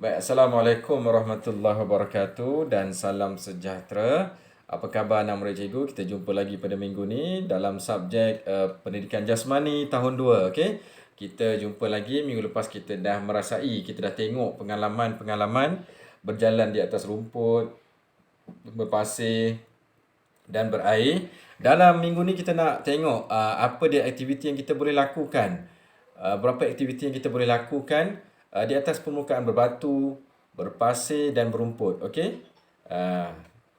Baik, Assalamualaikum warahmatullahi wabarakatuh dan salam sejahtera. Apa khabar anak murid cikgu? Kita jumpa lagi pada minggu ni dalam subjek pendidikan jasmani tahun 2. Okey. Kita jumpa lagi. Minggu lepas kita dah merasai, kita dah tengok pengalaman-pengalaman berjalan di atas rumput, berpasir dan berair. Dalam minggu ni kita nak tengok apa dia aktiviti yang kita boleh lakukan. Berapa aktiviti yang kita boleh lakukan di atas permukaan berbatu, berpasir dan berumput. Okey.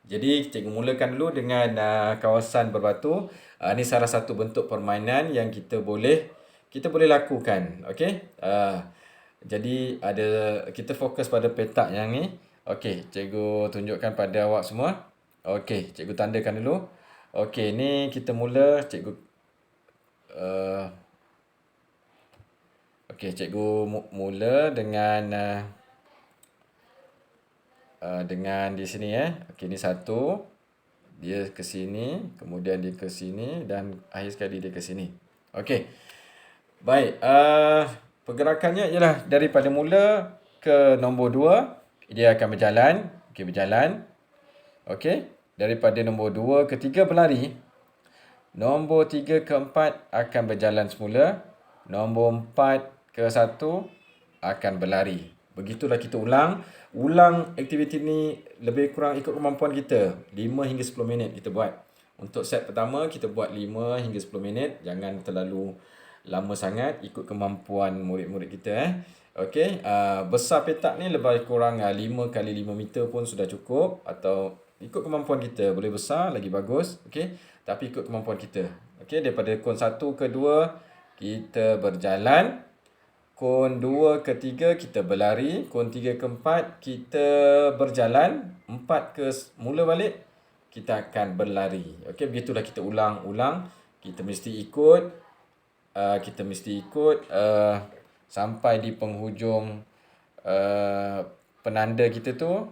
Jadi cikgu mulakan dulu dengan kawasan berbatu. Ini salah satu bentuk permainan yang kita boleh lakukan. Okey. Jadi kita fokus pada petak yang ni. Okey, cikgu tunjukkan pada awak semua. Okey, cikgu tandakan dulu. Okey, ni kita mula cikgu Okey, cikgu mula dengan di sini Okey, ni satu. Dia ke sini, kemudian dia ke sini dan akhir sekali dia ke sini. Okey. Baik, pergerakannya ialah daripada mula ke nombor 2, dia akan berjalan. Okey, berjalan. Okey, daripada nombor 2 ke 3 berlari. Nombor 3 ke 4 akan berjalan semula. Nombor 4 ke 1 akan berlari. Begitulah kita ulang. Ulang aktiviti ni lebih kurang ikut kemampuan kita. 5 hingga 10 minit kita buat. Untuk set pertama kita buat 5 hingga 10 minit. Jangan terlalu lama sangat, ikut kemampuan murid-murid kita. Okey, besar petak ni lebih kurang 5 kali 5 meter pun sudah cukup, atau ikut kemampuan kita. Boleh besar lagi bagus. Okey, tapi ikut kemampuan kita. Okey, daripada kon 1 ke 2 kita berjalan. Kon 2 ke 3 kita berlari. Kon 3 ke 4 kita berjalan. 4 ke mula balik kita akan berlari. Okey, begitulah kita ulang-ulang. Kita mesti ikut sampai di penghujung penanda kita tu,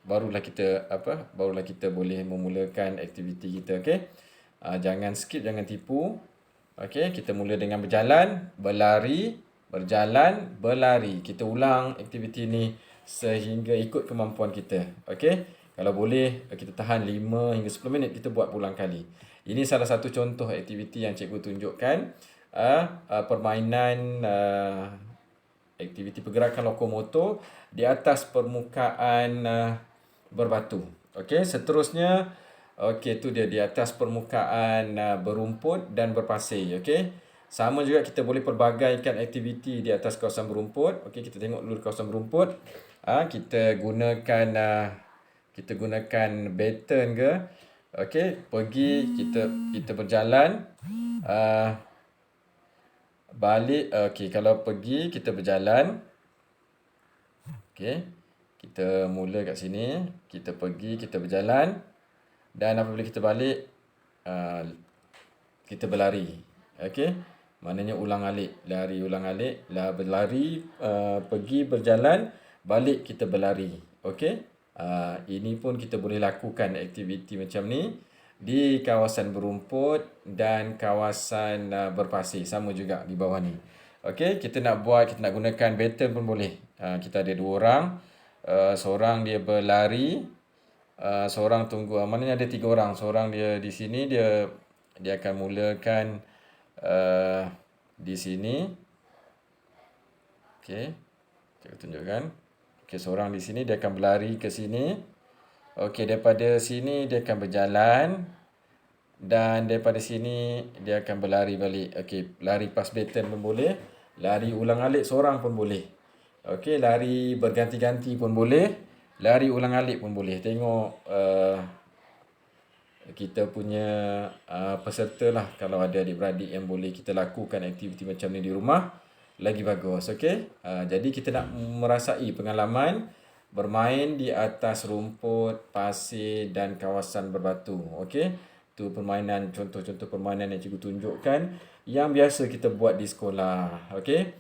barulah kita boleh memulakan aktiviti kita. Okey, jangan skip, jangan tipu. Okey, kita mula dengan berjalan, berlari, berjalan, berlari. Kita ulang aktiviti ni sehingga ikut kemampuan kita. Okey, kalau boleh kita tahan 5 hingga 10 minit, kita buat berulang kali. Ini salah satu contoh aktiviti yang cikgu tunjukkan. Permainan aktiviti pergerakan lokomotor di atas permukaan berbatu. Okey, seterusnya okey, tu dia di atas permukaan berumput dan berpasir. Okey, sama juga kita boleh pelbagaikan aktiviti di atas kawasan berumput. Okey, kita tengok dulu kawasan berumput. Kita gunakan baton ke. Okey, pergi kita berjalan. Balik. Okey, kalau pergi kita berjalan. Okey, kita mula kat sini, kita pergi, kita berjalan, dan apabila kita balik, kita berlari. Okey, maknanya ulang-alik, lari, ulang-alik, berlari, pergi, berjalan, balik, kita berlari. Okey, ini pun kita boleh lakukan aktiviti macam ni di kawasan berumput dan kawasan berpasir. Sama juga di bawah ni. Okey, kita nak gunakan baton pun boleh. Kita ada 2 orang. Seorang dia berlari, seorang tunggu. Maknanya ada 3 orang. Seorang dia di sini, dia akan mulakan di sini. Okey, saya tunjukkan. Okey, seorang di sini dia akan berlari ke sini. Okey, daripada sini dia akan berjalan, dan daripada sini dia akan berlari balik. Okey, lari pas baton pun boleh, lari ulang-alik seorang pun boleh. Okey, lari berganti-ganti pun boleh, lari ulang-alik pun boleh. Tengok kita punya peserta lah. Kalau ada adik-beradik yang boleh kita lakukan aktiviti macam ni di rumah, lagi bagus. Okey, jadi kita nak merasai pengalaman bermain di atas rumput, pasir dan kawasan berbatu. Okey, tu contoh-contoh permainan yang cikgu tunjukkan yang biasa kita buat di sekolah. Okey,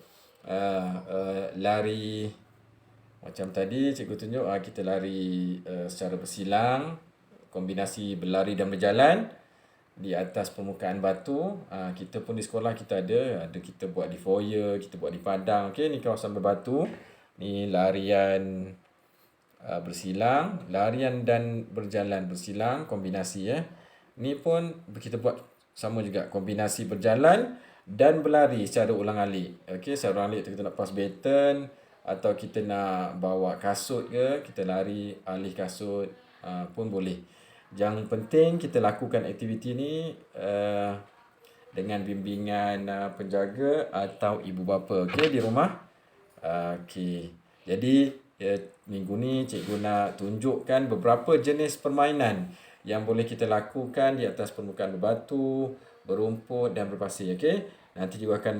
lari macam tadi cikgu tunjuk, kita lari secara bersilang, kombinasi berlari dan berjalan di atas permukaan batu. Kita pun di sekolah kita ada kita buat di foyer, kita buat di padang. Okey, ni kawasan berbatu. Ni larian bersilang, larian dan berjalan bersilang, kombinasi ya. Ni pun kita buat sama juga, kombinasi berjalan dan berlari secara ulang-alik. Okey, secara ulang-alik kita nak pass baton atau kita nak bawa kasut ke, kita lari alih kasut pun boleh. Yang penting kita lakukan aktiviti ni dengan bimbingan penjaga atau ibu bapa, okey, di rumah. Okey. Jadi minggu ni cikgu nak tunjukkan beberapa jenis permainan yang boleh kita lakukan di atas permukaan berbatu, berumput dan berpasir. Okey. Nanti juga akan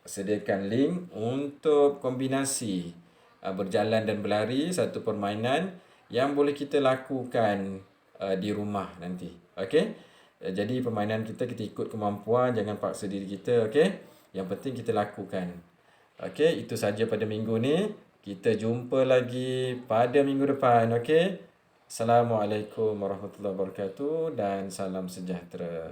sediakan link untuk kombinasi berjalan dan berlari, satu permainan yang boleh kita lakukan di rumah nanti. Okey. Jadi permainan kita ikut kemampuan, jangan paksa diri kita. Okey. Yang penting kita lakukan. Okey, itu saja pada minggu ni. Kita jumpa lagi pada minggu depan. Okey. Assalamualaikum warahmatullahi wabarakatuh dan salam sejahtera.